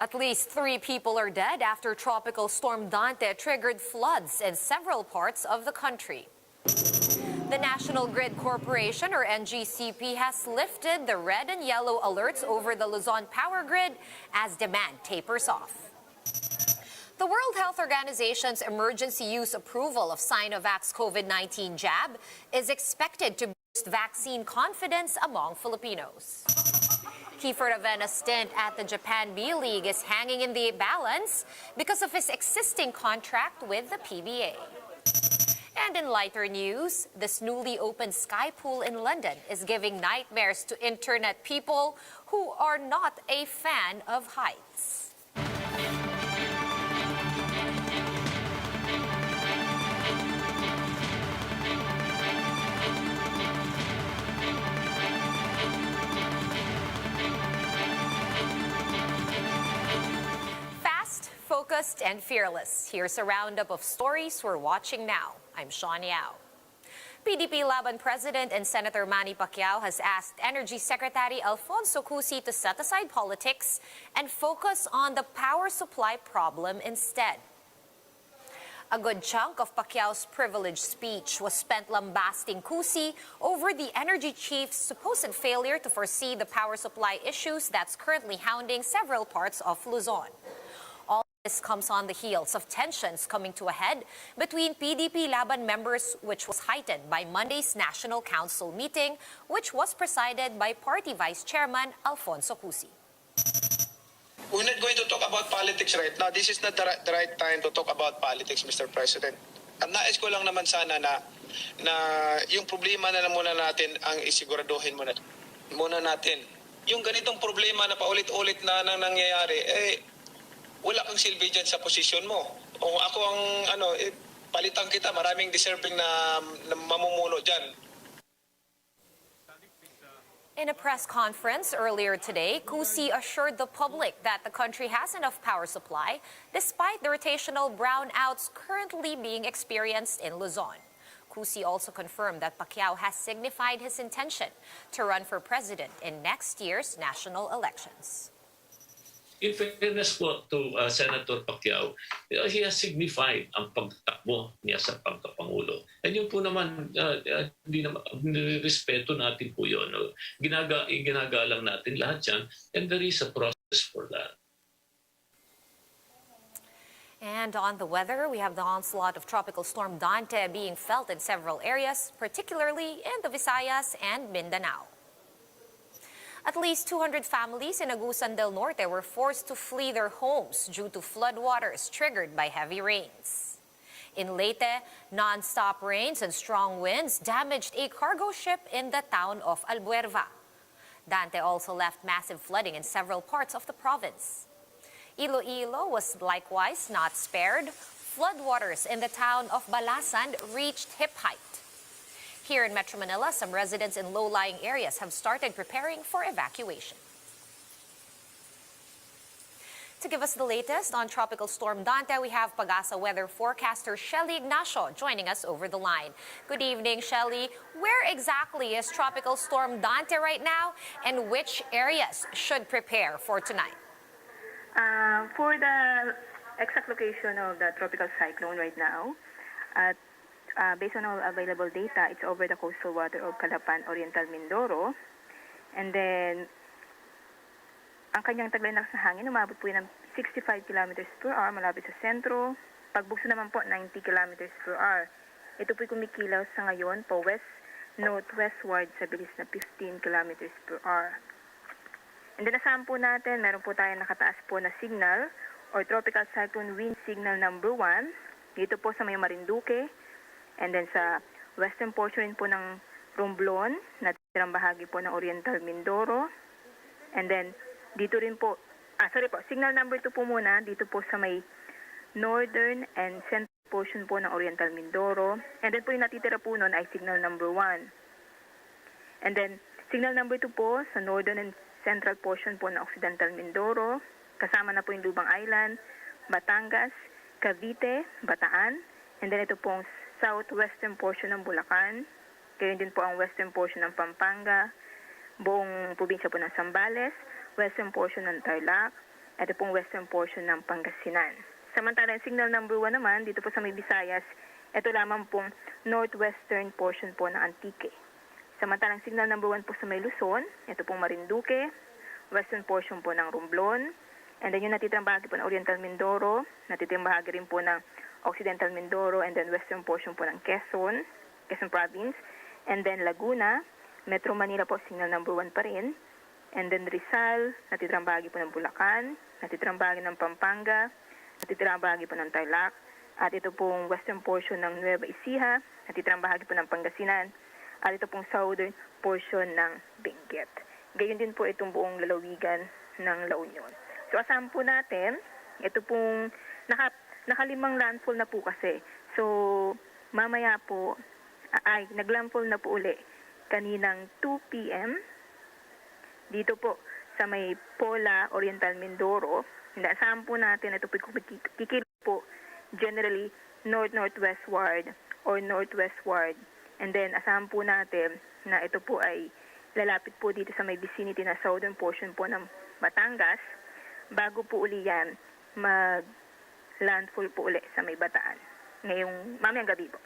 At least 3 people are dead after Tropical Storm Dante triggered floods in several parts of the country. The National Grid Corporation, or NGCP, has lifted the red and yellow alerts over the Luzon power grid as demand tapers off. The World Health Organization's emergency use approval of Sinovac's COVID-19 jab is expected to boost vaccine confidence among Filipinos. Kiefer stint at the Japan B-League is hanging in the balance because of his existing contract with the PBA. And in lighter news, this newly opened sky pool in London is giving nightmares to internet people who are not a fan of heights. Focused and fearless. Here's a roundup of stories we're watching now. I'm Sean Yao. PDP Laban President and Senator Manny Pacquiao has asked Energy Secretary Alfonso Cusi to set aside politics and focus on the power supply problem instead. A good chunk of Pacquiao's privileged speech was spent lambasting Cusi over the energy chief's supposed failure to foresee the power supply issues that's currently hounding several parts of Luzon. This comes on the heels of tensions coming to a head between PDP Laban members, which was heightened by Monday's National Council meeting, which was presided by Party Vice Chairman Alfonso Cusi. We're not going to talk about politics right now. This is not the right time to talk about politics, Mr. President. Ang nais ko lang naman sana na yung problema na muna natin ang isiguraduhin muna natin. Yung ganitong problema na paulit-ulit na nangyayari, wala kang silbi dyan sa posisyon mo. O ako ang palitan kita, maraming deserving na mamumuno dyan. In a press conference earlier today, Cusi assured the public that the country has enough power supply despite the rotational brownouts currently being experienced in Luzon. Cusi also confirmed that Pacquiao has signified his intention to run for president in next year's national elections. In fairness po to Senator Pacquiao, he has signified ang pagtakbo niya sa pagkapangulo. And yun po naman, hindi naman, respeto natin po yun. Ginagalang natin lahat yan, and there is a process for that. And on the weather, we have the onslaught of Tropical Storm Dante being felt in several areas, particularly in the Visayas and Mindanao. At least 200 families in Agusan del Norte were forced to flee their homes due to floodwaters triggered by heavy rains. In Leyte, non-stop rains and strong winds damaged a cargo ship in the town of Albuerva. Dante also left massive flooding in several parts of the province. Iloilo was likewise not spared. Floodwaters in the town of Balasan reached hip height. Here in Metro Manila, some residents in low-lying areas have started preparing for evacuation. To give us the latest on Tropical Storm Dante, we have Pag-asa weather forecaster Shelly Ignacio joining us over the line. Good evening, Shelly. Where exactly is Tropical Storm Dante right now, and which areas should prepare for tonight? For the exact location of the tropical cyclone right now, based on all available data, it's over the coastal water of Calapan, Oriental Mindoro. And then, ang kanyang taglay na sa hangin, umabot po yun ng 65 kilometers per hour malapit sa sentro. Pagbugso naman po, 90 kilometers per hour. Ito po'y kumikilaw sa ngayon po west-northwestward sa bilis na 15 kilometers per hour. And then, asahan po natin, meron po tayong nakataas po na signal or tropical cyclone wind signal number 1. Dito po sa may Marinduque. And then sa western portion po ng Romblon, natirang bahagi po ng Oriental Mindoro. And then dito rin po, signal number 2 po muna, dito po sa may northern and central portion po ng Oriental Mindoro. And then po yung natitira po nun ay signal number 1. And then signal number 2 po sa northern and central portion po ng Occidental Mindoro. Kasama na po yung Lubang Island, Batangas, Cavite, Bataan. And then ito pong southwestern portion ng Bulacan, gayon din po ang western portion ng Pampanga, buong probinsya po ng Zambales, western portion ng Tarlac, ito pong western portion ng Pangasinan. Samantalang signal number 1 naman, dito po sa may Visayas, ito lamang pong northwestern portion po ng Antique. Samantalang signal number 1 po sa may Luzon, ito pong Marinduque, western portion po ng Romblon, and then yung natitirang bahagi po ng Oriental Mindoro, natitirang bahagi rin po ng Occidental Mindoro, and then western portion po ng Quezon Province, and then Laguna, Metro Manila po, signal number 1 pa rin, and then Rizal, natitirang bahagi po ng Bulacan, natitirang bahagi ng Pampanga, natitirang bahagi po ng Tarlac, at ito pong western portion ng Nueva Ecija, natitirang bahagi po ng Pangasinan, at ito pong southern portion ng Benguet. Gayon din po itong buong lalawigan ng La Union. So asahan po natin, ito pong nakalimang landfall na po kasi. So mamaya po, naglandfall na po uli kaninang 2 p.m. dito po sa may Pola, Oriental Mindoro. Asahan po natin, ito po kikilo po generally north-northwestward or northwestward. And then, asahan po natin na ito po ay lalapit po dito sa may vicinity na southern portion po ng Batangas bago po uli yan mag-landfall po uli sa may Bataan ngayong mamayang gabi po.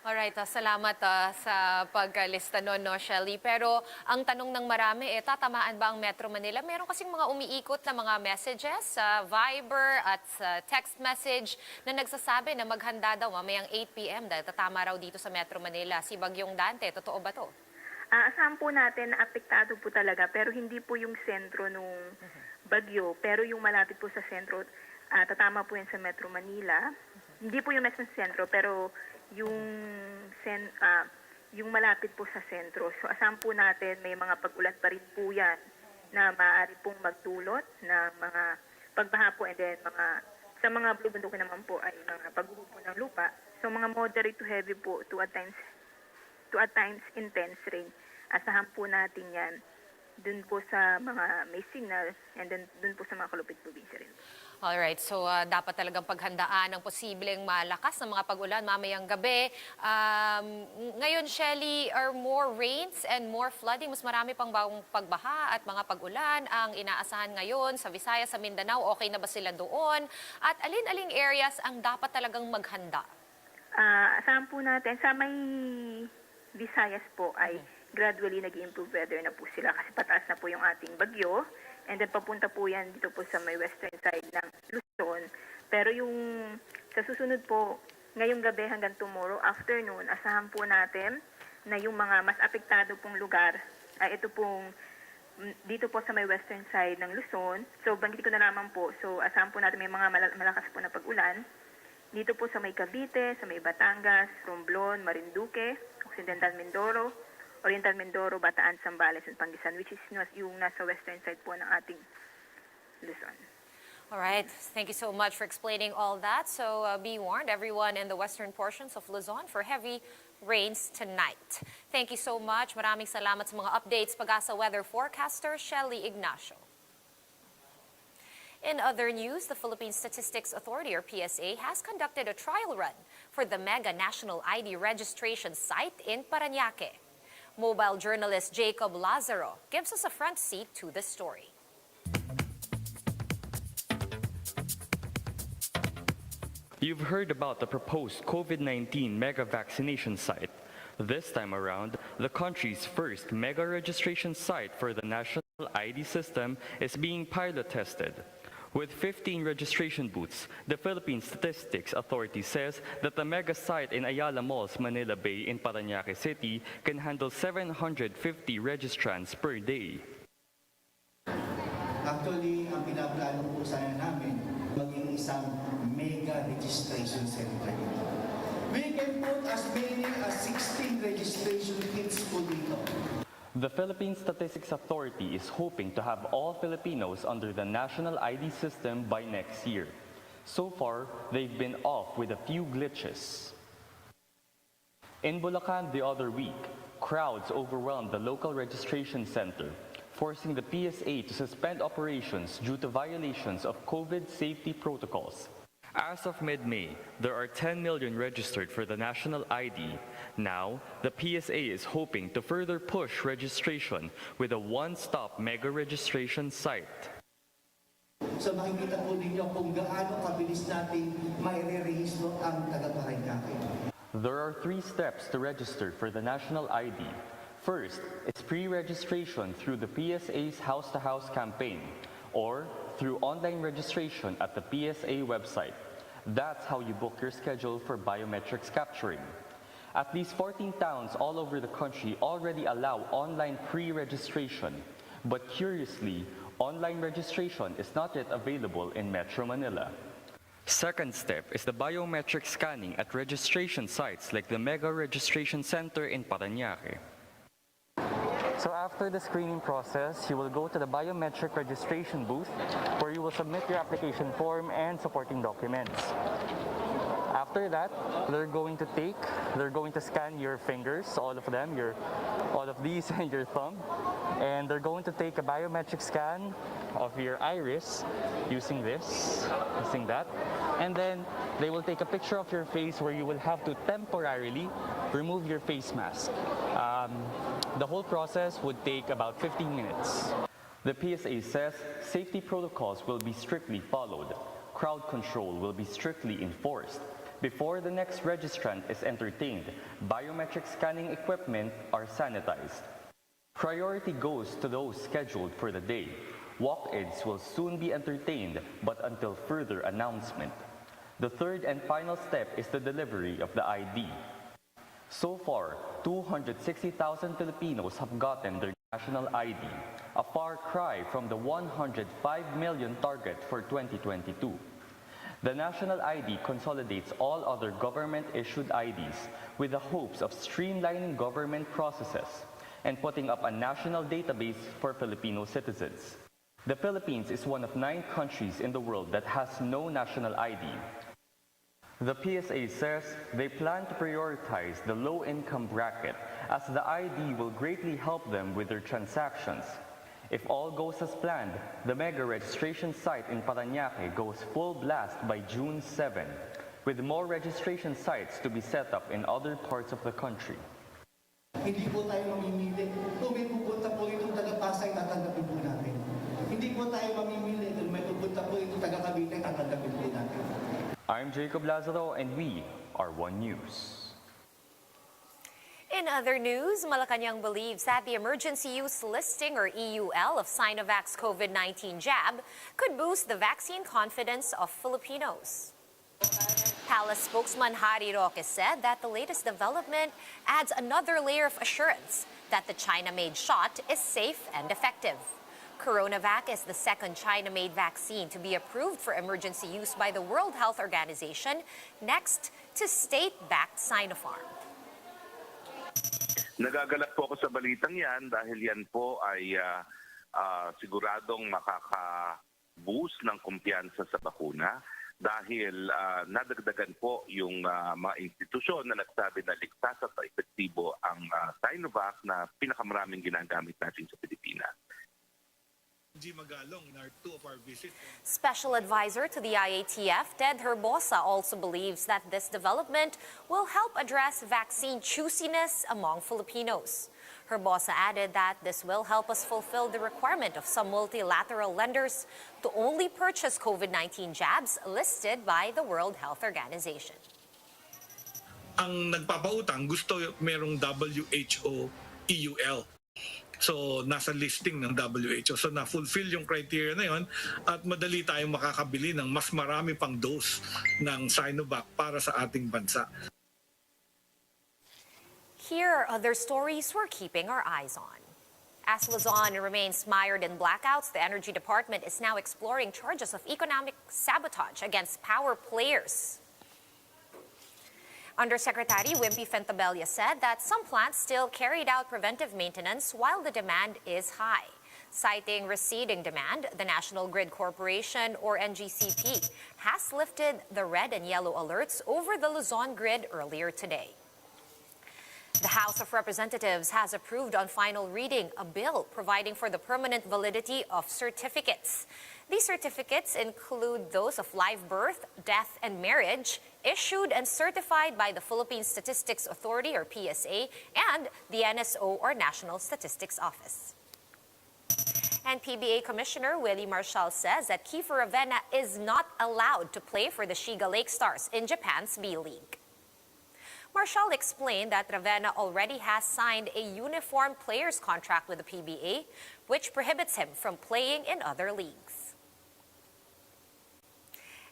Alright, salamat sa paglista no, Shelly. Pero ang tanong ng marami, tatamaan ba ang Metro Manila? Meron kasing mga umiikot na mga messages sa Viber at sa text message na nagsasabi na maghanda daw mamayang 8 p.m. dahil tatama raw dito sa Metro Manila. Si Bagyong Dante, totoo ba to? Asahan po natin na apektado po talaga pero hindi po yung sentro nung bagyo. Pero yung malapit po sa sentro, tatama po yan sa Metro Manila. Hindi po yung mesmo sa sentro pero yung malapit po sa sentro. So asahan po natin may mga pag-ulat pa rin po yan na maaari pong magdulot ng mga pagbaha po and then sa mga bundok naman po ay mga pagguho ng lupa. So mga moderate to heavy po to at times intense rain. Asahan po natin yan dun po sa mga may signal and then dun po sa mga kalupit probinsya rin. Alright, so dapat talagang paghandaan ang posibleng malakas na mga pag-ulan mamayang gabi. Ngayon, Shelly, are more rains and more flooding? Mas marami pang bagong pagbaha at mga pag-ulan ang inaasahan ngayon sa Visayas, sa Mindanao. Okay na ba sila doon? At alin-aling areas ang dapat talagang maghanda? Asahan po natin, sa may Visayas po ay gradually nag-improve weather na po sila kasi pataas na po yung ating bagyo. And then papunta po yan dito po sa may western side ng Luzon. Pero yung sa susunod po, ngayong gabi hanggang tomorrow afternoon, asahan po natin na yung mga mas apektado pong lugar ay ito pong dito po sa may western side ng Luzon. So banggit ko na naman po, so asahan po natin may mga malakas po na pag-ulan. Dito po sa may Cavite, sa may Batangas, Romblon, Marinduque, Occidental Mindoro, Oriental Mindoro, Bataan, Zambales, and Pangisan, which is yung nasa western side po ng ating Luzon. All right. Thank you so much for explaining all that. So be warned, everyone in the western portions of Luzon, for heavy rains tonight. Thank you so much. Maraming salamat sa mga updates. Pag-asa weather forecaster, Shelly Ignacio. In other news, the Philippine Statistics Authority, or PSA, has conducted a trial run for the Mega National ID Registration site in Parañaque. Mobile journalist Jacob Lazaro gives us a front seat to the story. You've heard about the proposed COVID-19 mega vaccination site. This time around, the country's first mega registration site for the national ID system is being pilot tested. With 15 registration booths, the Philippine Statistics Authority says that the mega site in Ayala Mall's Manila Bay in Parañaque City can handle 750 registrants per day. Actually, ang pinaplano po sana namin, maging isang mega registration center dito. We can put as many as 16 registration kits po dito. The Philippine Statistics Authority is hoping to have all Filipinos under the national ID system by next year. So far, they've been off with a few glitches. In Bulacan the other week, crowds overwhelmed the local registration center, forcing the PSA to suspend operations due to violations of COVID safety protocols. As of mid-May, there are 10 million registered for the national ID. Now, the PSA is hoping to further push registration with a one-stop mega registration site. So makikita po ninyo kung gaano kabilis natin maire-rehistro ang taga-Parañaque. There are 3 steps to register for the national ID. First is pre-registration through the PSA's house-to-house campaign or through online registration at the PSA website. That's how you book your schedule for biometrics capturing. At least 14 towns all over the country already allow online pre-registration, but curiously, online registration is not yet available in Metro Manila. Second step is the biometric scanning at registration sites like the Mega Registration Center in Parañaque. So after the screening process, you will go to the biometric registration booth where you will submit your application form and supporting documents. After that, they're going to scan your fingers, all of them, all of these and your thumb, and they're going to take a biometric scan of your iris using that, and then they will take a picture of your face where you will have to temporarily remove your face mask. The whole process would take about 15 minutes. The PSA says safety protocols will be strictly followed. Crowd control will be strictly enforced. Before the next registrant is entertained, biometric scanning equipment are sanitized. Priority goes to those scheduled for the day. Walk-ins will soon be entertained, but until further announcement. The third and final step is the delivery of the ID. So far, 260,000 Filipinos have gotten their national ID, a far cry from the 105 million target for 2022. The national ID consolidates all other government-issued IDs with the hopes of streamlining government processes and putting up a national database for Filipino citizens. The Philippines is one of 9 countries in the world that has no national ID. The PSA says they plan to prioritize the low-income bracket as the ID will greatly help them with their transactions. If all goes as planned, the mega registration site in Parañaque goes full blast by June 7, with more registration sites to be set up in other parts of the country. Hindi po tayo mamimili. Kung may pupunta po itong taga-Pasay, tatanggapin po natin. Hindi po tayo mamimili. Kung may pupunta po itong taga-Cavite, tatanggapin po natin. I'm Jacob Lazaro and we are One News. In other news, Malacanang believes that the emergency use listing or EUL of Sinovac's COVID-19 jab could boost the vaccine confidence of Filipinos. Palace spokesman Harry Roque said that the latest development adds another layer of assurance that the China-made shot is safe and effective. CoronaVac is the second China-made vaccine to be approved for emergency use by the World Health Organization, next to state-backed Sinopharm. Nagagalak po ako sa balitang yan dahil yan po ay siguradong makaka-boost ng kumpiyansa sa bakuna dahil nadagdagan po yung mga institusyon na nagsabi na ligtas at epektibo ang Sinovac na pinakamaraming ginagamit natin sa Pilipinas. Special advisor to the IATF, Ted Herbosa, also believes that this development will help address vaccine choosiness among Filipinos. Herbosa added that this will help us fulfill the requirement of some multilateral lenders to only purchase COVID-19 jabs listed by the World Health Organization. Ang nagpapautang gusto merong WHO EUL. So, nasa listing ng WHO. So, na-fulfill yung criteria na yun at madali tayong makakabili ng mas marami pang dose ng Sinovac para sa ating bansa. Here are other stories we're keeping our eyes on. As Luzon remains mired in blackouts, the Energy Department is now exploring charges of economic sabotage against power players. Undersecretary Wimpy Fentabella said that some plants still carried out preventive maintenance while the demand is high. Citing receding demand, the National Grid Corporation, or NGCP, has lifted the red and yellow alerts over the Luzon grid earlier today. The House of Representatives has approved on final reading a bill providing for the permanent validity of certificates. These certificates include those of live birth, death, and marriage issued and certified by the Philippine Statistics Authority, or PSA, and the NSO, or National Statistics Office. And PBA Commissioner Willie Marshall says that Kiefer is not allowed to play for the Shiga Lake Stars in Japan's B-League. Marshall explained that Ravenna already has signed a uniform players contract with the PBA, which prohibits him from playing in other leagues.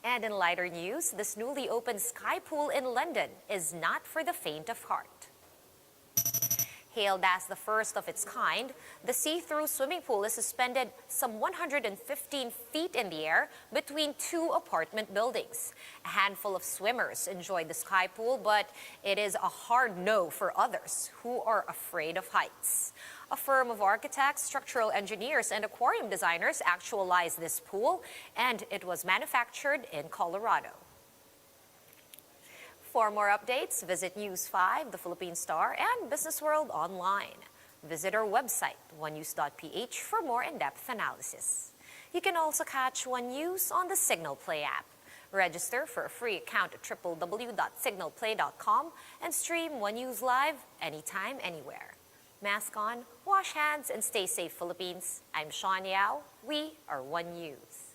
And in lighter news, this newly opened sky pool in London is not for the faint of heart. Hailed as the first of its kind, the see-through swimming pool is suspended some 115 feet in the air between two apartment buildings. A handful of swimmers enjoyed the sky pool, but it is a hard no for others who are afraid of heights. A firm of architects, structural engineers, and aquarium designers actualized this pool, and it was manufactured in Colorado. For more updates, visit News 5, The Philippine Star, and Business World online. Visit our website, onenews.ph, for more in-depth analysis. You can also catch One News on the Signal Play app. Register for a free account at www.signalplay.com and stream One News live anytime, anywhere. Mask on, wash hands, and stay safe, Philippines. I'm Sean Yao. We are One News.